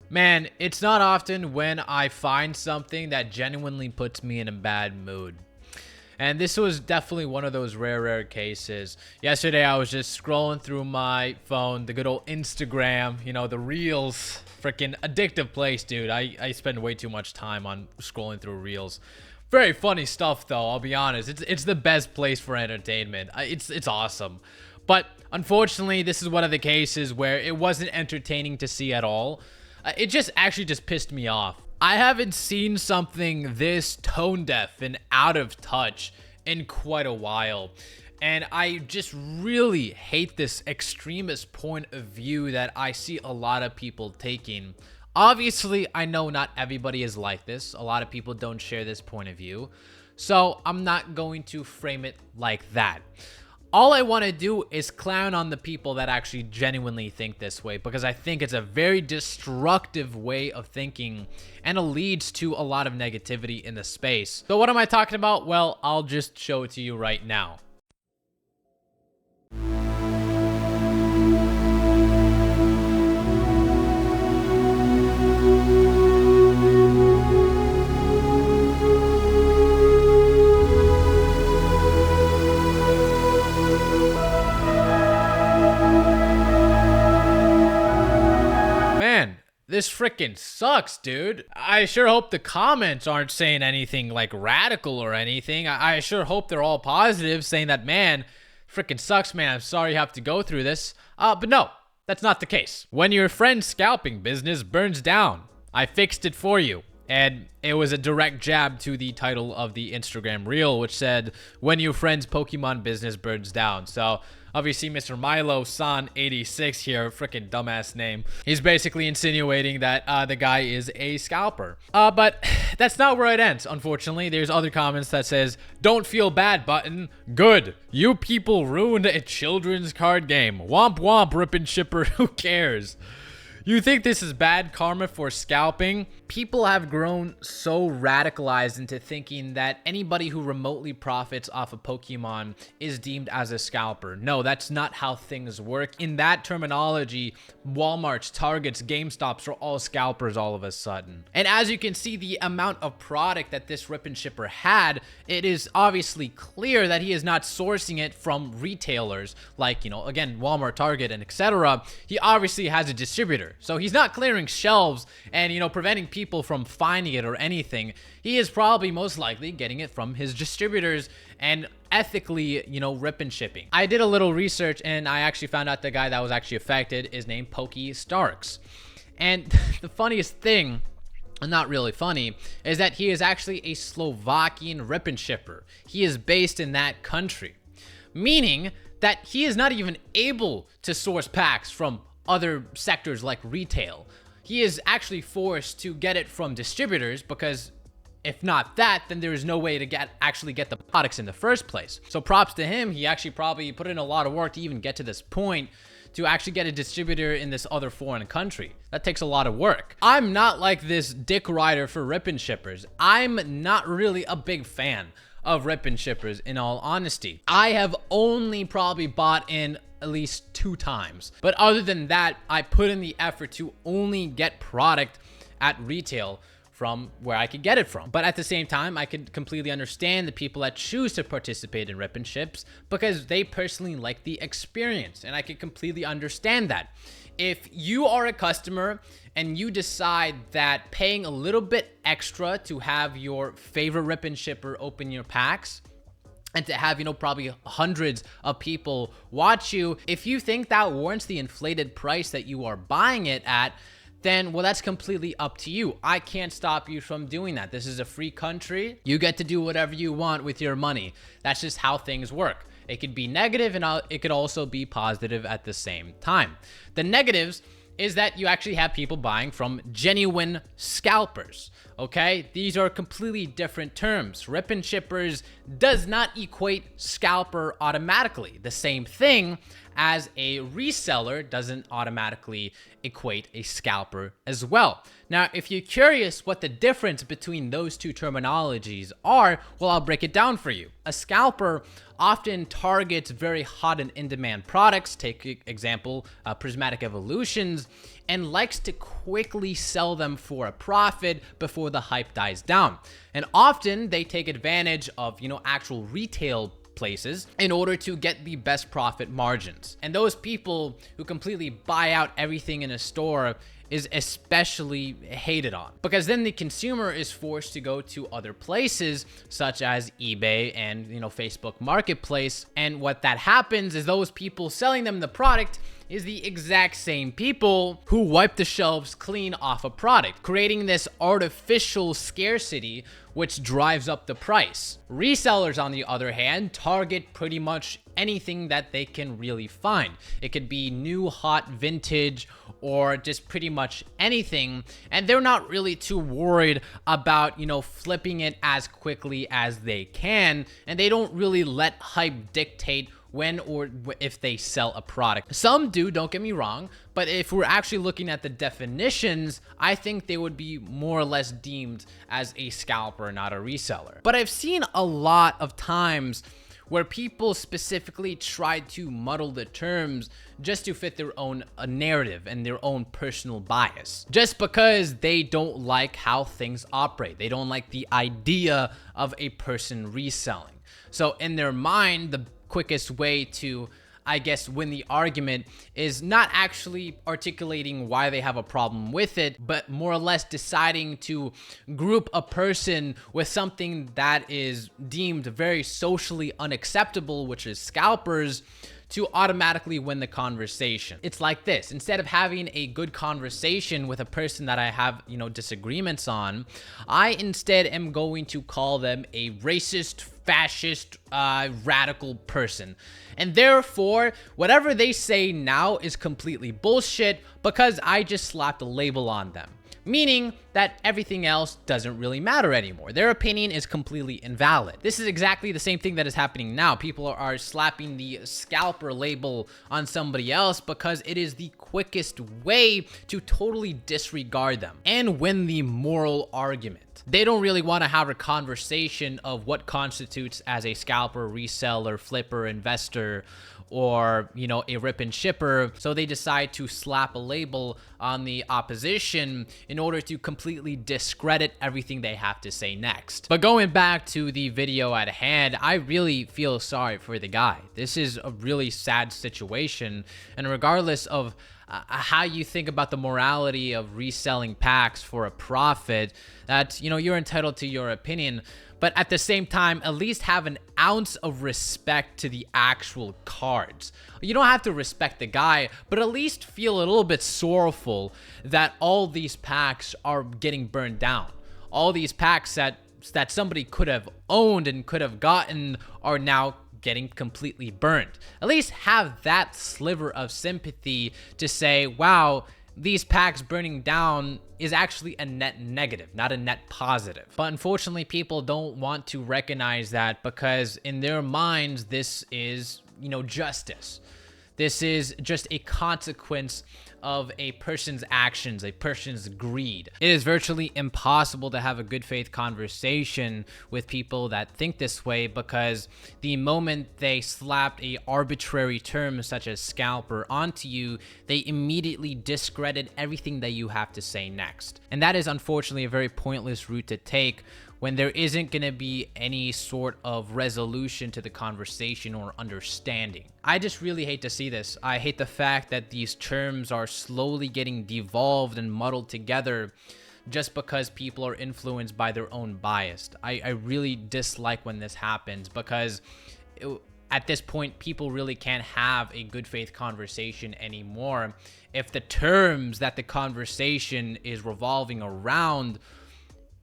Man, it's not often when I find something that genuinely puts me in a bad mood. And this was definitely one of those rare cases. Yesterday, I was just scrolling through my phone, the good old Instagram, the reels. Freaking addictive place, dude. I spend way too much time on scrolling through reels. Very funny stuff, though, I'll be honest. It's the best place for entertainment. It's awesome. But unfortunately, this is one of the cases where it wasn't entertaining to see at all. It just actually just pissed me off. I haven't seen something this tone deaf and out of touch in quite a while. And I just really hate this extremist point of view that I see a lot of people taking. Obviously, I know not everybody is like this. A lot of people don't share this point of view. So I'm not going to frame it like that. All I want to do is clown on the people that actually genuinely think this way, because I think it's a very destructive way of thinking and it leads to a lot of negativity in the space. So what am I talking about? Well, I'll just show it to you right now. This freaking sucks, dude. I sure hope the comments aren't saying anything like radical or anything. I sure hope they're all positive, saying that, man, freaking sucks, man. I'm sorry you have to go through this. But no, that's not the case. When your friend's scalping business burns down, I fixed it for you. And it was a direct jab to the title of the Instagram reel, which said, when your friend's Pokemon business burns down. So obviously Mr. Milo-san86 here, freaking dumbass name. He's basically insinuating that the guy is a scalper. But that's not where it ends, unfortunately. There's other comments that says, don't feel bad button. Good. You people ruined a children's card game. Womp womp, rip and shipper. Who cares? You think this is bad karma for scalping? People have grown so radicalized into thinking that anybody who remotely profits off of Pokemon is deemed as a scalper. No, that's not how things work. In that terminology, Walmarts, Targets, GameStops are all scalpers all of a sudden. And as you can see, the amount of product that this rip and shipper had, it is obviously clear that he is not sourcing it from retailers like, again, Walmart, Target, and etc. He obviously has a distributor. So he's not clearing shelves and, preventing people from finding it or anything. He is probably most likely getting it from his distributors and ethically, rip and shipping. I did a little research and I actually found out the guy that was actually affected is named Pokey Starks. And the funniest thing, not really funny, is that he is actually a Slovakian rip and shipper. He is based in that country, meaning that he is not even able to source packs from other sectors like retail. He is actually forced to get it from distributors because if not that, then there is no way to actually get the products in the first place. So props to him. He actually probably put in a lot of work to even get to this point to actually get a distributor in this other foreign country. That takes a lot of work. I'm not like this dick rider for rip and shippers. I'm not really a big fan of rip and shippers, in all honesty. I have only probably bought in at least 2 times. But other than that, I put in the effort to only get product at retail from where I could get it from. But at the same time, I could completely understand the people that choose to participate in rip and ships because they personally like the experience, and I could completely understand that. If you are a customer and you decide that paying a little bit extra to have your favorite rip and shipper open your packs and to have, probably hundreds of people watch you, if you think that warrants the inflated price that you are buying it at, then, well, that's completely up to you. I can't stop you from doing that. This is a free country. You get to do whatever you want with your money. That's just how things work. It could be negative and it could also be positive at the same time. The negatives is that you actually have people buying from genuine scalpers, okay? These are completely different terms. Rip and shippers does not equate scalper automatically. The same thing as a reseller doesn't automatically equate a scalper as well. Now, if you're curious what the difference between those two terminologies are, well, I'll break it down for you. A scalper often targets very hot and in-demand products, take example, prismatic evolutions, and likes to quickly sell them for a profit before the hype dies down. And often they take advantage of, actual retail places in order to get the best profit margins. And those people who completely buy out everything in a store is especially hated on, because then the consumer is forced to go to other places such as eBay and Facebook Marketplace. And what that happens is those people selling them the product is the exact same people who wipe the shelves clean off a product, creating this artificial scarcity which drives up the price. Resellers, on the other hand, target pretty much anything that they can really find. It could be new, hot, vintage, or just pretty much anything, and they're not really too worried about, flipping it as quickly as they can, and they don't really let hype dictate when or if they sell a product. Some do, don't get me wrong, but if we're actually looking at the definitions, I think they would be more or less deemed as a scalper, not a reseller. But I've seen a lot of times where people specifically try to muddle the terms just to fit their own narrative and their own personal bias, just because they don't like how things operate. They don't like the idea of a person reselling. So in their mind, the quickest way to, I guess, win the argument is not actually articulating why they have a problem with it, but more or less deciding to group a person with something that is deemed very socially unacceptable, which is scalpers, to automatically win the conversation. It's like this: instead of having a good conversation with a person that I have, disagreements on, I instead am going to call them a racist, fascist, radical person. And therefore, whatever they say now is completely bullshit because I just slapped a label on them. Meaning that everything else doesn't really matter anymore. Their opinion is completely invalid. This is exactly the same thing that is happening now. People are slapping the scalper label on somebody else because it is the quickest way to totally disregard them and win the moral argument. They don't really want to have a conversation of what constitutes as a scalper, reseller, flipper, investor, or, a rip and shipper. So they decide to slap a label on the opposition in order to completely discredit everything they have to say next. But going back to the video at hand, I really feel sorry for the guy. This is a really sad situation. And regardless of how you think about the morality of reselling packs for a profit, that, you're entitled to your opinion. But at the same time, at least have an ounce of respect to the actual cards. You don't have to respect the guy, but at least feel a little bit sorrowful that all these packs are getting burned down. All these packs that somebody could have owned and could have gotten are now getting completely burned. At least have that sliver of sympathy to say, wow, these packs burning down is actually a net negative, not a net positive. But unfortunately, people don't want to recognize that because in their minds, this is, justice. This is just a consequence of a person's actions, a person's greed. It is virtually impossible to have a good faith conversation with people that think this way because the moment they slapped a arbitrary term such as scalper onto you, they immediately discredit everything that you have to say next. And that is unfortunately a very pointless route to take when there isn't going to be any sort of resolution to the conversation or understanding. I just really hate to see this. I hate the fact that these terms are slowly getting devolved and muddled together just because people are influenced by their own bias. I really dislike when this happens because at this point, people really can't have a good faith conversation anymore if the terms that the conversation is revolving around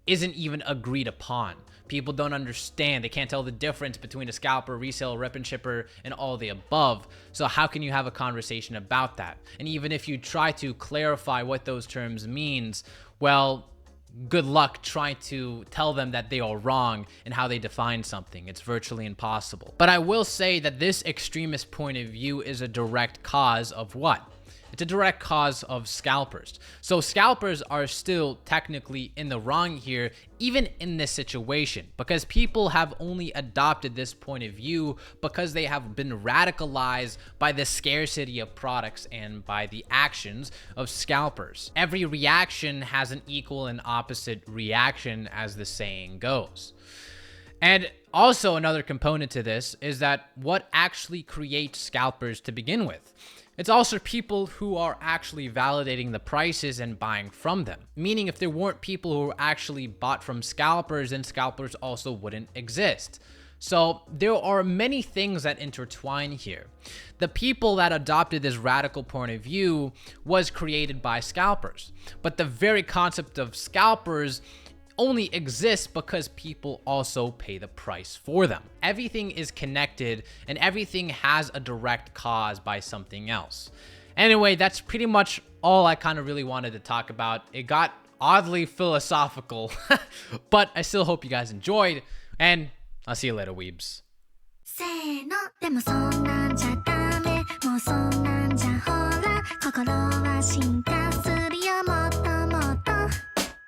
isn't even agreed upon. People don't understand. They can't tell the difference between a scalper, reseller, rip and shipper, and all the above. So how can you have a conversation about that? And even if you try to clarify what those terms means, well, good luck trying to tell them that they are wrong in how they define something. It's virtually impossible. But I will say that this extremist point of view is a direct cause of what? It's a direct cause of scalpers. So scalpers are still technically in the wrong here, even in this situation, because people have only adopted this point of view because they have been radicalized by the scarcity of products and by the actions of scalpers. Every reaction has an equal and opposite reaction, as the saying goes. And also another component to this is that what actually creates scalpers to begin with? It's also people who are actually validating the prices and buying from them. Meaning if there weren't people who actually bought from scalpers, then scalpers also wouldn't exist. So there are many things that intertwine here. The people that adopted this radical point of view was created by scalpers. But the very concept of scalpers only exists because people also pay the price for them. Everything is connected and everything has a direct cause by something else. Anyway, that's pretty much all I kind of really wanted to talk about. It got oddly philosophical, but I still hope you guys enjoyed, and I'll see you later, weebs. せーのでもそんなんじゃダメもうそんなんじゃほら心は進化